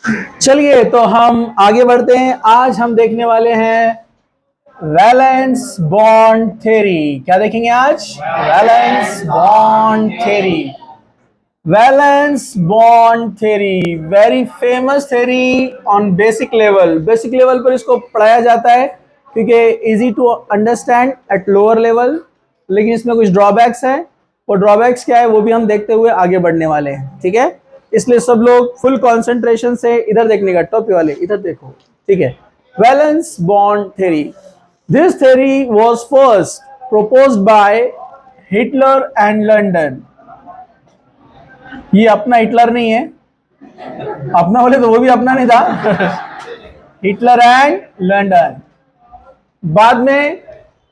चलिए तो हम आगे बढ़ते हैं। आज हम देखने वाले हैं वैलेंस बॉन्ड थ्योरी। क्या देखेंगे आज? Valence bond theory. Valence bond theory very famous theory on basic level. Basic level पर इसको पढ़ाया जाता है क्योंकि easy to understand at lower level, लेकिन इसमें कुछ ड्रॉबैक्स है। वो ड्रॉबैक्स क्या है वो भी हम देखते हुए आगे बढ़ने वाले हैं, ठीक है। इसलिए सब लोग फुल कंसंट्रेशन से इधर देखने का, टॉप वाले इधर देखो, ठीक है। Valence bond theory, this theory was first proposed by Heitler and London. ये अपना हिटलर नहीं है, अपना बोले तो वो भी अपना नहीं था। Hitler and London. बाद में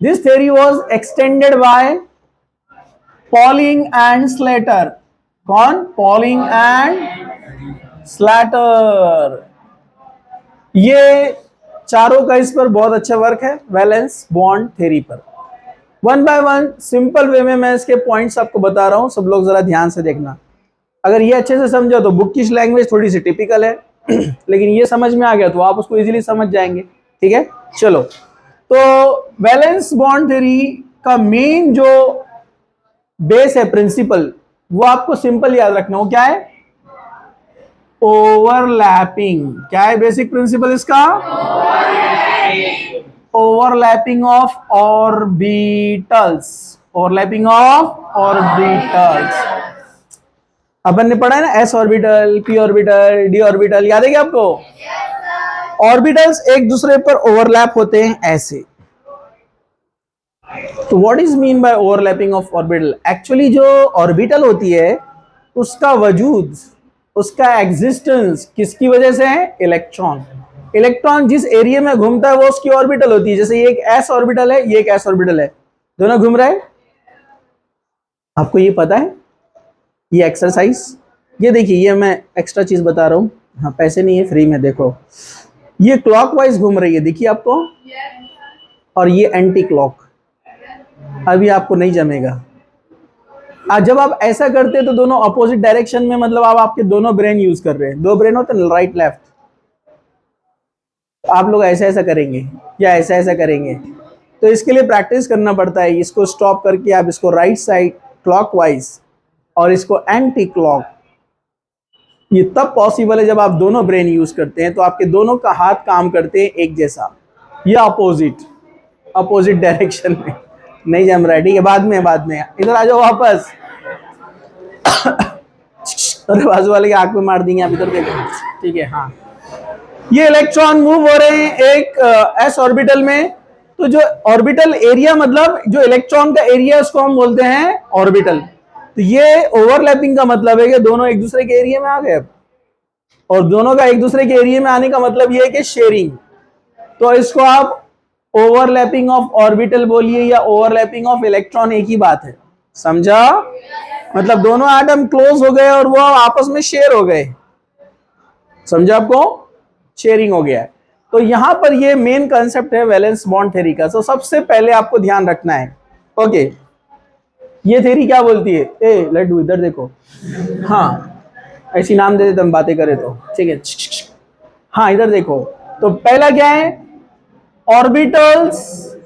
this theory was extended by Pauling and Slater. कौन? Pauling and Slater. ये चारों का इस पर बहुत अच्छा वर्क है, वैलेंस बॉन्ड थ्योरी पर। One by one simple way में मैं इसके पॉइंट्स आपको बता रहा हूं, सब लोग जरा ध्यान से देखना। अगर ये अच्छे से समझो तो बुकिश लैंग्वेज थोड़ी सी टिपिकल है, लेकिन ये समझ में आ गया तो आप उसको इजीली समझ जाएंगे, ठीक है। चलो, तो वैलेंस बॉन्ड थ्योरी का मेन जो बेस है, प्रिंसिपल, वो आपको सिंपल याद रखना। वो क्या है? ओवरलैपिंग। क्या है बेसिक प्रिंसिपल इसका? Overlapping of orbitals. Overlapping of orbitals. अपन ने पढ़ा है ना, s orbital, p orbital, d orbital, याद है क्या आपको? ऑर्बिटल्स एक दूसरे पर ओवरलैप होते हैं ऐसे। तो what is mean by overlapping of orbital? Actually जो ऑर्बिटल होती है उसका वजूद, उसका एग्जिस्टेंस किसकी वजह से है? इलेक्ट्रॉन। इलेक्ट्रॉन जिस एरिया में घूमता है वो उसकी ऑर्बिटल होती है। जैसे ये एक एस ऑर्बिटल है, ये एक एस ऑर्बिटल है, दोनों घूम रहे हैं। आपको ये पता है? ये एक्सरसाइज, ये देखिए, ये मैं एक्स्ट्रा चीज बता रहा हूँ, हाँ पैसे नहीं है, फ्री में। देखो ये क्लॉकवाइज घूम रही है, देखिए आपको, और ये एंटी क्लॉक। अभी आपको नहीं जमेगा। आज जब आप ऐसा करते हैं तो दोनों अपोजिट डायरेक्शन में, मतलब आप आपके दोनों ब्रेन यूज कर रहे हैं। दो ब्रेन होते हैं, राइट लेफ्ट। आप लोग ऐसा ऐसा करेंगे या ऐसा ऐसा करेंगे, तो इसके लिए प्रैक्टिस करना पड़ता है। इसको स्टॉप करके आप इसको राइट साइड क्लॉकवाइज और इसको एंटी क्लॉक। ये तब पॉसिबल है जब आप दोनों ब्रेन यूज करते हैं, तो आपके दोनों का हाथ काम करते हैं एक जैसा, या अपोजिट, अपोजिट डायरेक्शन में। नहीं जम रहा है, ठीक है, बाद में, बाद में। इधर आ जाओ वापस। अरे बाजू वाले की आंख में मार देंगे आप, इधर देखो, ठीक है। हाँ, ये इलेक्ट्रॉन मूव हो रहे हैं एक एस ऑर्बिटल में। तो जो ऑर्बिटल एरिया, मतलब जो इलेक्ट्रॉन का एरिया, उसको हम बोलते हैं ऑर्बिटल। तो ये ओवरलैपिंग का मतलब है कि दोनों एक दूसरे के एरिया में आ गए, और दोनों का एक दूसरे के एरिया में आने का मतलब ये है कि शेयरिंग। तो इसको आप ओवरलैपिंग ऑफ ऑर्बिटल बोलिए या ओवरलैपिंग ऑफ इलेक्ट्रॉन, एक ही बात है, समझा? मतलब दोनों एटम क्लोज हो गए और वो आपस में शेयर हो गए, समझा आपको? शेयरिंग हो गया है। तो यहां पर ये मेन कंसेप्ट है वैलेंस बॉन्ड थ्योरी का। तो सबसे पहले आपको ध्यान रखना है, ओके, ये थ्योरी क्या बोलती है? ए लड्डू इधर देखो, हाँ ऐसी नाम दे देते हम बातें करें तो, ठीक है। हाँ इधर देखो। तो पहला क्या है? Orbitals,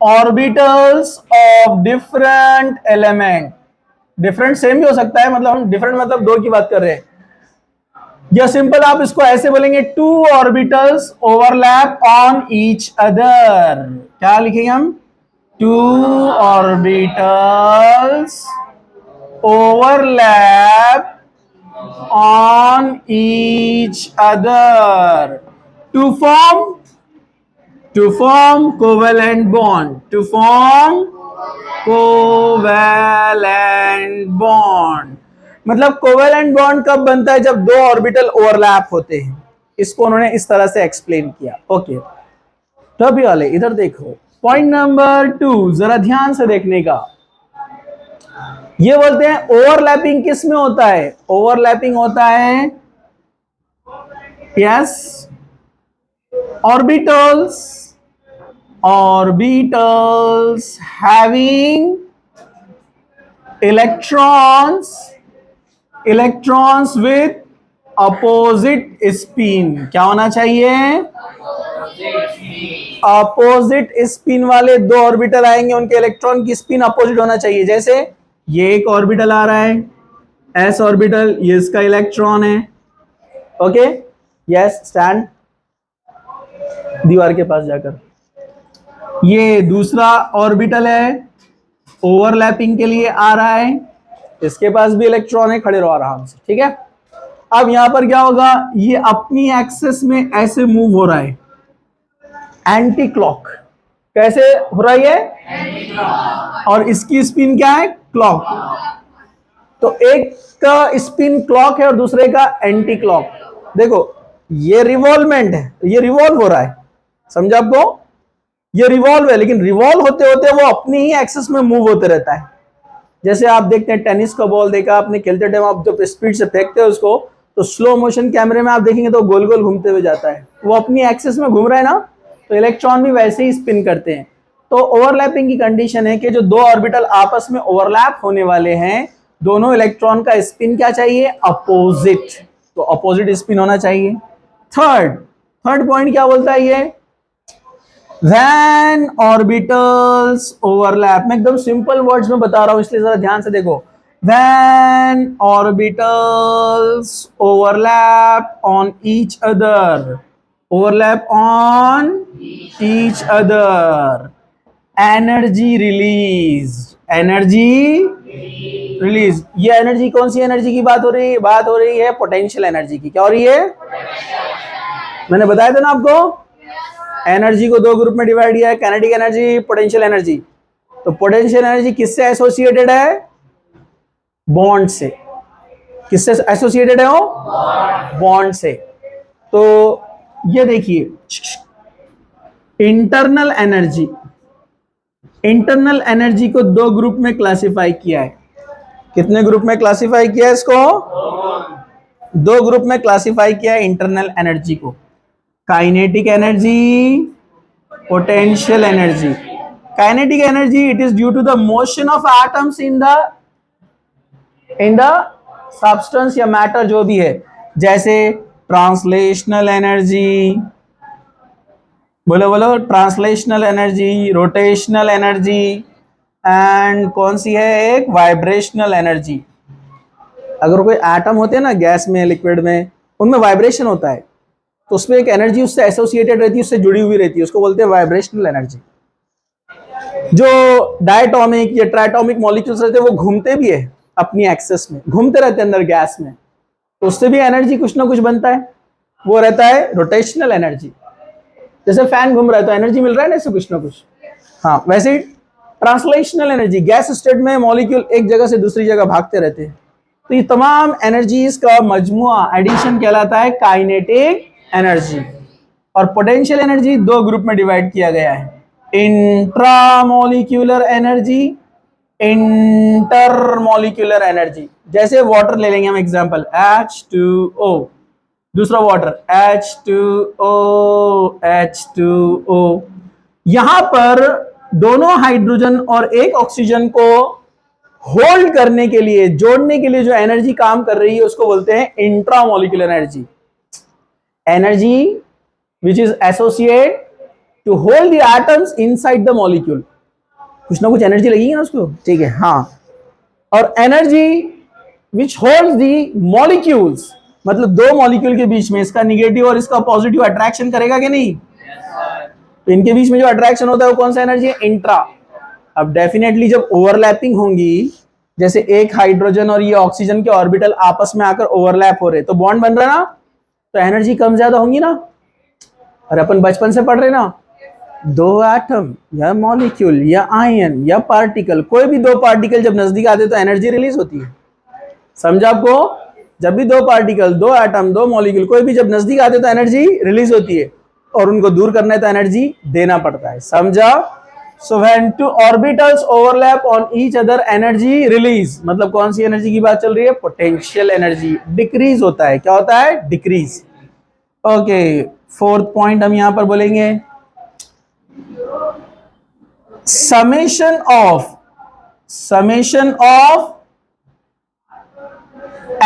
orbitals of different element. Different same भी हो सकता है, मतलब हम डिफरेंट मतलब दो की बात कर रहे हैं। या सिंपल आप इसको ऐसे बोलेंगे, two orbitals overlap on each other. क्या लिखेंगे हम? Two orbitals overlap on each other to form covalent bond, to form covalent bond। मतलब कोवेलेंट बॉन्ड कब बनता है? जब दो ऑर्बिटल ओवरलैप होते हैं। इसको उन्होंने इस तरह से एक्सप्लेन किया, ओके। तो अभी वाले इधर देखो, पॉइंट नंबर 2 जरा ध्यान से देखने का। ये बोलते हैं ओवरलैपिंग किस में होता है? ओवरलैपिंग होता है, yes, orbitals, orbitals having electrons, electrons with opposite spin. क्या होना चाहिए? अपोजिट स्पिन वाले दो ऑर्बिटल आएंगे, उनके इलेक्ट्रॉन की स्पिन अपोजिट होना चाहिए। जैसे ये एक ऑर्बिटल आ रहा है, एस ऑर्बिटल, ये इसका इलेक्ट्रॉन है। ओके, यस, स्टैंड दीवार के पास जाकर। ये दूसरा ऑर्बिटल है, ओवरलैपिंग के लिए आ रहा है, इसके पास भी इलेक्ट्रॉन है, खड़े रहो आराम से, ठीक है। अब यहां पर क्या होगा, ये अपनी एक्सेस में ऐसे मूव हो रहा है, एंटी क्लॉक। कैसे हो रहा है ये? और इसकी स्पिन क्या है? क्लॉक। तो एक का स्पिन क्लॉक है और दूसरे का एंटी क्लॉक। देखो ये रिवॉल्वमेंट है, ये रिवॉल्व हो रहा है, समझा आपको? ये रिवॉल्व है, लेकिन रिवॉल्व होते होते वो अपनी ही एक्सेस में मूव होते रहता है। जैसे आप देखते हैं टेनिस का बॉल देखा आपने, खेलते टाइम आप जब स्पीड से फेंकते हो उसको, तो स्लो मोशन कैमरे में आप देखेंगे तो गोल गोल घूमते हुए जाता है, वो अपनी एक्सेस में घूम रहा है ना। तो इलेक्ट्रॉन भी वैसे ही स्पिन करते हैं। तो ओवरलैपिंग की कंडीशन है कि जो दो ऑर्बिटल आपस में ओवरलैप होने वाले हैं, दोनों इलेक्ट्रॉन का स्पिन क्या चाहिए? अपोजिट। तो अपोजिट स्पिन होना चाहिए। थर्ड थर्ड पॉइंट क्या बोलता है ये? When orbitals overlap, मैं एकदम सिंपल वर्ड्स में बता रहा हूं इसलिए जरा ध्यान से देखो। When orbitals overlap on each other, overlap on each other, energy release, energy release. ये एनर्जी कौन सी एनर्जी की बात हो रही है? बात हो रही है पोटेंशियल एनर्जी की। क्या हो रही है? मैंने बताया था ना आपको, एनर्जी को दो ग्रुप में डिवाइड किया है, काइनेटिक एनर्जी, पोटेंशियल एनर्जी। तो पोटेंशियल एनर्जी किससे एसोसिएटेड है? बॉन्ड से। किससे एसोसिएटेड है वो? बॉन्ड से। तो ये देखिए, इंटरनल एनर्जी, इंटरनल एनर्जी को दो ग्रुप में क्लासिफाई किया है। कितने ग्रुप में क्लासिफाई किया है इसको? दो ग्रुप में क्लासिफाई किया है इंटरनल एनर्जी को, kinetic energy, potential energy. Kinetic energy, it is due to the motion of atoms in the substance या matter जो भी है। जैसे ट्रांसलेशनल एनर्जी, बोलो बोलो, translational energy, rotational energy, and कौन सी है एक? Vibrational energy. अगर कोई एटम होते हैं ना गैस में, लिक्विड में, उनमें वाइब्रेशन होता है, तो उसमें एक एनर्जी उससे एसोसिएटेड रहती है, उससे जुड़ी हुई रहती है, उसको बोलते हैं वाइब्रेशनल एनर्जी। जो डायटोमिक या ट्राइटोमिक मॉलिक्यूल्स रहते हैं वो घूमते भी है अपनी एक्सेस में, घूमते रहते हैं अंदर गैस में, तो उससे भी एनर्जी कुछ ना कुछ बनता है, वो रहता है रोटेशनल एनर्जी। जैसे फैन घूम रहा है तो एनर्जी मिल रहा है ना इससे कुछ ना कुछ। हाँ, वैसे ही ट्रांसलेशनल एनर्जी, गैस स्टेट में मॉलिक्यूल एक जगह से दूसरी जगह भागते रहते हैं, तो ये तमाम एनर्जीज का मजमुआ, एडिशन कहलाता है काइनेटिक एनर्जी। और पोटेंशियल एनर्जी दो ग्रुप में डिवाइड किया गया है, इंट्रामोलिक्यूलर एनर्जी, इंटरमोलिक्यूलर एनर्जी। जैसे वाटर ले लेंगे हम एग्जांपल, H2O, दूसरा वाटर H2O, H2O। यहां पर दोनों हाइड्रोजन और एक ऑक्सीजन को होल्ड करने के लिए, जोड़ने के लिए जो एनर्जी काम कर रही है उसको बोलते हैं intramolecular energy. Energy which is associate to hold the atoms inside the molecule. कुछ ना कुछ एनर्जी लगेगी ना उसको, ठीक है, हाँ। और energy which holds the molecules, मतलब दो मॉलिक्यूल के बीच में इसका निगेटिव और इसका पॉजिटिव अट्रैक्शन करेगा कि नहीं? तो इनके बीच में जो अट्रैक्शन होता है वो कौन सा एनर्जी है? इंट्रा। अब डेफिनेटली जब ओवरलैपिंग होंगी, जैसे एक हाइड्रोजन और ये ऑक्सीजन के ऑर्बिटल आपस में आकर ओवरलैप हो रहे, तो बॉन्ड बन रहा ना, तो एनर्जी कम ज्यादा होंगी ना। और अपन बचपन से पढ़ रहे ना, दो एटम या मॉलिक्यूल या आयन या पार्टिकल, कोई भी दो पार्टिकल जब नजदीक आते तो एनर्जी रिलीज होती है। समझा आपको? जब भी दो पार्टिकल, दो एटम, दो मॉलिक्यूल, कोई भी जब नजदीक आते तो एनर्जी रिलीज होती है, और उनको दूर करना है तो एनर्जी देना पड़ता है। समझा? So when two orbitals overlap on each other, energy release. मतलब कौन सी एनर्जी की बात चल रही है? Potential energy. डिक्रीज होता है, क्या होता है? डिक्रीज। ओके, फोर्थ पॉइंट हम यहां पर बोलेंगे, summation of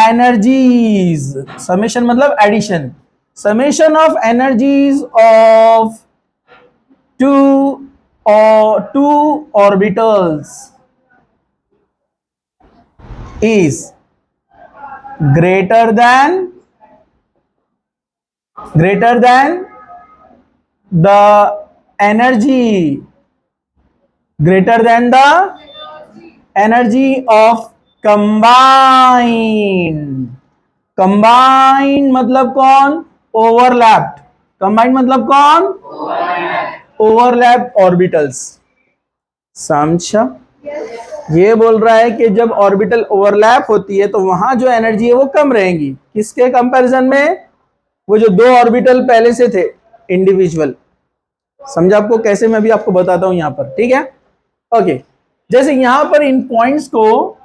energies, summation मतलब addition, summation of energies of two orbitals is greater than the energy of combined मतलब कौन, overlapped, combined मतलब कौन, overlapped orbitals। समझा? ये बोल रहा है कि जब ऑर्बिटल ओवरलैप होती है तो वहां जो एनर्जी है वो कम रहेगी, किसके कंपैरिजन में, वो जो दो ऑर्बिटल पहले से थे इंडिविजुअल। समझा आपको कैसे, मैं भी आपको बताता हूं यहां पर, ठीक है? ओके, जैसे यहां पर इन पॉइंट्स को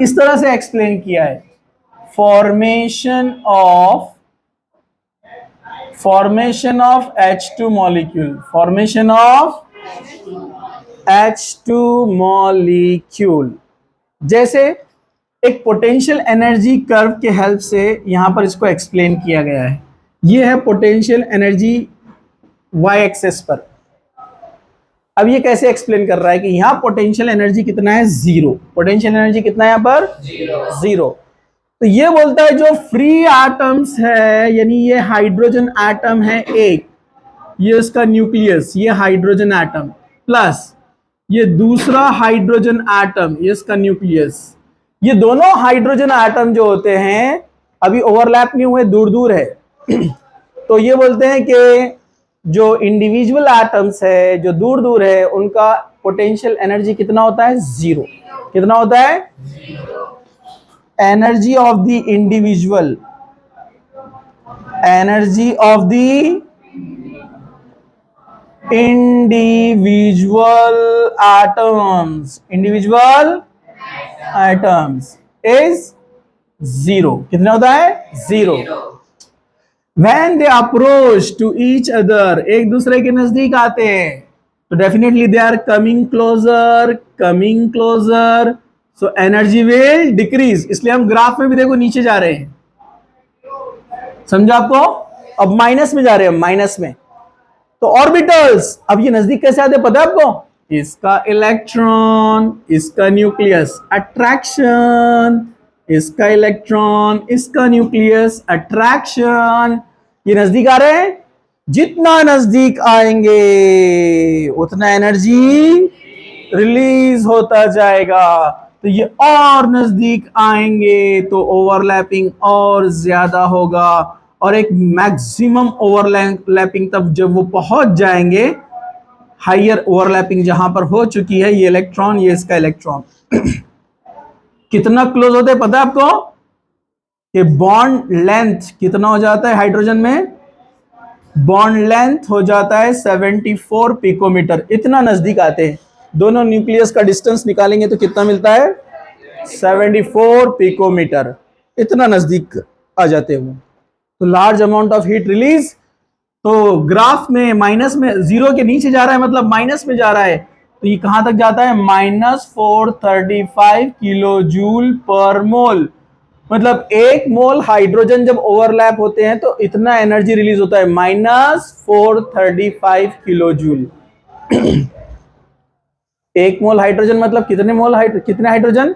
इस तरह से एक्सप्लेन किया है, formation of H2 molecule, formation of H2 molecule. जैसे एक पोटेंशियल एनर्जी कर्व के हेल्प से यहां पर इसको एक्सप्लेन किया गया है। ये है पोटेंशियल एनर्जी y एक्सेस पर। अब ये कैसे एक्सप्लेन कर रहा है कि यहां पोटेंशियल एनर्जी कितना है, जीरो। पोटेंशियल एनर्जी कितना है यहां पर, जीरो। तो ये बोलता है जो फ्री एटम्स है, यानी ये हाइड्रोजन एटम है एक, ये इसका न्यूक्लियस, ये हाइड्रोजन एटम, प्लस ये दूसरा हाइड्रोजन एटम, ये इसका न्यूक्लियस। ये दोनों हाइड्रोजन एटम जो होते हैं अभी ओवरलैप नहीं हुए, दूर दूर है। तो ये बोलते हैं कि जो इंडिविजुअल एटम्स है जो दूर दूर है उनका पोटेंशियल एनर्जी कितना होता है, जीरो। कितना होता है, energy of the individual, energy of the individual atoms is zero। कितना होता है, zero. when they approach to each other, एक दूसरे के नजदीक आते हैं तो definitely they are coming closer, so energy will decrease। इसलिए हम ग्राफ में भी देखो नीचे जा रहे हैं, समझा आपको? अब माइनस में जा रहे हैं, माइनस में। तो ऑर्बिटल्स अब ये नजदीक कैसे आते हैं पता है आपको, इसका इलेक्ट्रॉन, इसका न्यूक्लियस, अट्रैक्शन, इसका इलेक्ट्रॉन, इसका न्यूक्लियस, अट्रैक्शन। ये नजदीक आ रहे हैं, जितना नजदीक आएंगे उतना एनर्जी रिलीज होता जाएगा। तो ये और नजदीक आएंगे तो ओवरलैपिंग और ज्यादा होगा, और एक मैक्सिमम ओवरलैपिंग तब जब वो पहुंच जाएंगे, हायर ओवरलैपिंग जहां पर हो चुकी है, ये इलेक्ट्रॉन, ये इसका इलेक्ट्रॉन कितना क्लोज होते हैं पता है आपको, कि बॉन्ड लेंथ कितना हो जाता है हाइड्रोजन में, बॉन्ड लेंथ हो जाता है 74 पिकोमीटर। इतना नजदीक आते हैं, दोनों न्यूक्लियस का डिस्टेंस निकालेंगे तो कितना मिलता है, 74 पिकोमीटर। इतना नजदीक आ जाते हैं वो। तो large amount of heat release. तो ग्राफ में माइनस में, जीरो के नीचे जा रहा है मतलब माइनस में जा रहा है, तो ये कहां तक जाता है, -435 किलो जूल पर मोल। मतलब एक मोल हाइड्रोजन जब ओवरलैप होते हैं तो इतना एनर्जी रिलीज होता है, -435 किलो जूल। एक मोल हाइड्रोजन मतलब कितने मोल कितने हाइड्रोजन,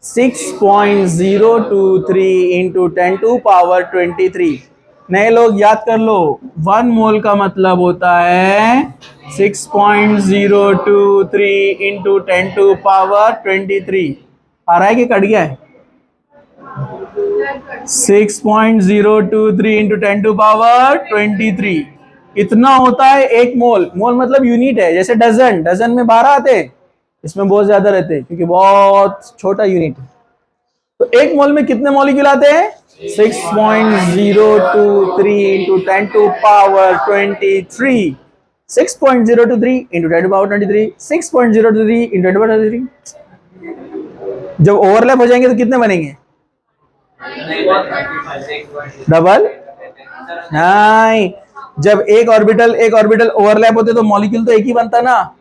6.023 इंटू 10⁻23। नए लोग याद कर लो, 1 मोल का मतलब होता है 6.023 इंटू 10⁻23। आ रहा है कि कट गया है, 6.023 इंटू 10⁻23 इतना होता है एक मोल। मोल मतलब यूनिट है, जैसे डजन, डजन में 12 आते हैं, इसमें बहुत ज्यादा रहते हैं क्योंकि बहुत छोटा यूनिट है। तो एक मोल में कितने मॉलिक्यूल आते हैं, 6.023 इंटू 10⁻23, 6.023 इंटू 10⁻23, 6.023 इंटू 10⁻23। जब ओवरलैप हो जाएंगे तो कितने बनेंगे, डबल नहीं। जब एक ऑर्बिटल ओवरलैप होते तो मॉलिक्यूल तो एक ही बनता ना,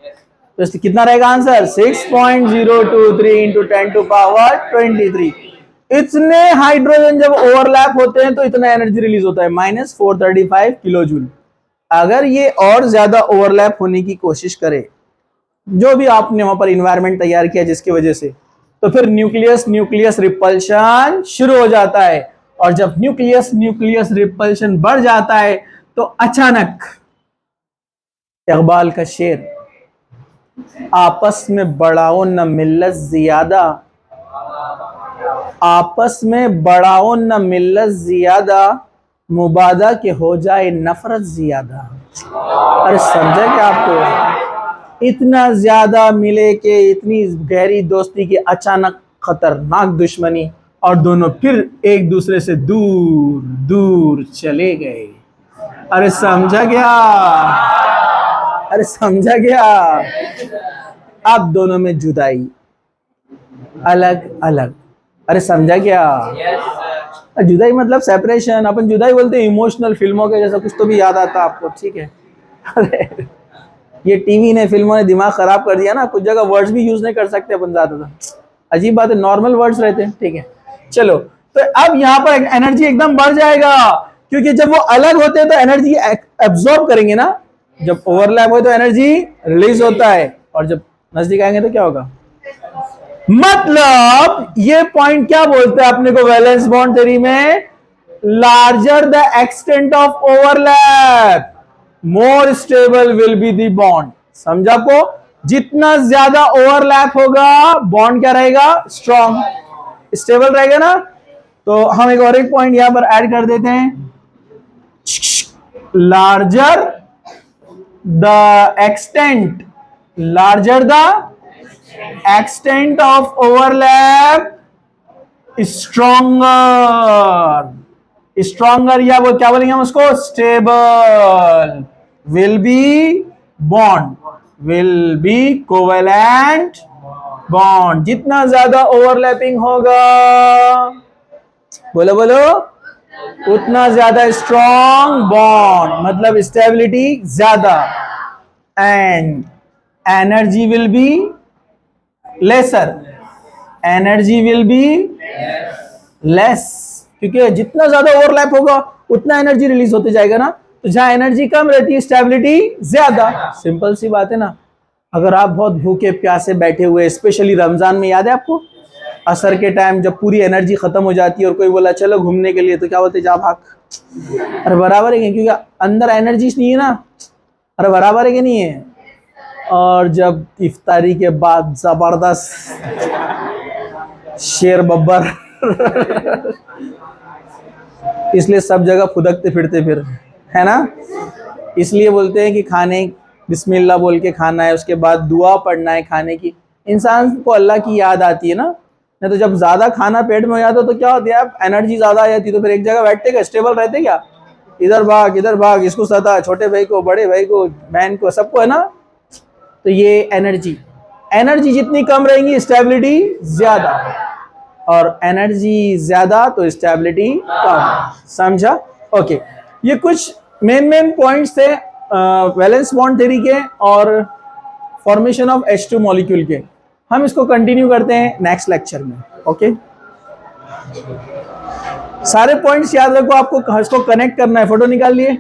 तो कितना रहेगा आंसर, 6.023 इंटू 10⁻23। इतने हाइड्रोजन जब ओवरलैप होते हैं तो इतना एनर्जी रिलीज होता है, -435 किलो जूल। अगर ये और ज्यादा ओवरलैप होने की कोशिश करे, जो भी आपने वहां पर इन्वायरमेंट तैयार किया जिसकी वजह से, तो फिर न्यूक्लियस न्यूक्लियस रिपल्शन शुरू हो जाता है। और जब न्यूक्लियस न्यूक्लियस रिपल्शन बढ़ जाता है तो अचानक इकबाल का शेर, आपस में बढ़ाओ न मिल्लत ज्यादा, आपस में बढ़ाओ न मिल्लत ज्यादा, मुबादा के हो जाए नफरत ज्यादा। अरे समझा क्या आपको? इतना ज्यादा मिले कि इतनी गहरी दोस्ती की अचानक खतरनाक दुश्मनी, और दोनों फिर एक दूसरे से दूर दूर चले गए। अरे समझा क्या? अरे समझा क्या? अब दोनों में जुदाई, अलग अलग। अरे समझा क्या? जुदाई मतलब सेपरेशन। अपन जुदाई बोलते हैं इमोशनल, फिल्मों के जैसा कुछ तो भी याद आता आपको, ठीक है? अरे ये टीवी ने, फिल्मों ने दिमाग खराब कर दिया ना, कुछ जगह वर्ड्स भी यूज नहीं कर सकते अपन ज्यादा। अजीब बात है, नॉर्मल वर्ड्स रहते हैं, ठीक है? चलो, तो अब यहाँ पर एनर्जी एकदम बढ़ जाएगा, क्योंकि जब वो अलग होते हैं तो एनर्जी एब्जॉर्ब करेंगे ना, जब ओवरलैप हो तो एनर्जी रिलीज होता है, और जब नजदीक आएंगे तो क्या होगा? मतलब ये पॉइंट क्या बोलते हैं अपने को वैलेंस बॉन्ड थ्योरी में? Larger the extent of overlap, more stable will be the bond. समझा को? जितना ज्यादा ओवरलैप होगा बॉन्ड क्या रहेगा? स्ट्रॉन्ग, स्टेबल रहेगा ना। तो हम एक पॉइंट यहां पर ऐड कर देते हैं, larger the extent, larger the extent of overlap, stronger, stronger, या वो क्या बोलेंगे हम उसको? stable, will be bond, will be covalent bond। जितना ज्यादा ओवरलैपिंग होगा, बोलो बोलो, उतना ज्यादा स्ट्रॉन्ग बॉन्ड, मतलब स्टेबिलिटी ज्यादा, and energy will be lesser, energy will be less, क्योंकि जितना ज्यादा ओवरलैप होगा उतना एनर्जी रिलीज होते जाएगा ना। तो जहां एनर्जी कम रहती है स्टेबिलिटी ज्यादा। सिंपल सी बात है ना। अगर आप बहुत भूखे प्यासे बैठे हुए, स्पेशली रमजान में, याद है आपको असर के टाइम जब पूरी एनर्जी खत्म हो जाती है और कोई बोला चलो घूमने के लिए, तो क्या बोलते? जा भाग। अरे बराबर है, क्योंकि अंदर एनर्जी नहीं है ना। अरे बराबर है कि नहीं है? और जब इफ्तारी के बाद जबरदस्त शेर बब्बर इसलिए सब जगह फुदकते फिरते फिर, है ना? इसलिए बोलते हैं कि खाने बिस्मिल्लाह बोल के खाना है, उसके बाद दुआ पढ़ना है खाने की। इंसान को अल्लाह की याद आती है ना। नहीं तो जब ज्यादा खाना पेट में हो जाता तो क्या होता है? एनर्जी ज्यादा आ जाती, तो फिर एक जगह बैठते क्या? स्टेबल रहते क्या? इधर भाग, इसको सता, छोटे भाई को, बड़े भाई को, बहन को, सबको, है ना? तो ये एनर्जी जितनी कम रहेंगी स्टेबिलिटी ज्यादा, और एनर्जी ज्यादा तो स्टेबिलिटी कम। समझा? ओके, ये कुछ मेन पॉइंट्स थे वैलेंस बॉन्ड थ्योरी के और फॉर्मेशन ऑफ H2 मॉलिक्यूल के। हम इसको कंटिन्यू करते हैं नेक्स्ट लेक्चर में। ओके, सारे पॉइंट्स याद रखो, आपको इसको कनेक्ट करना है। फोटो निकाल लिए?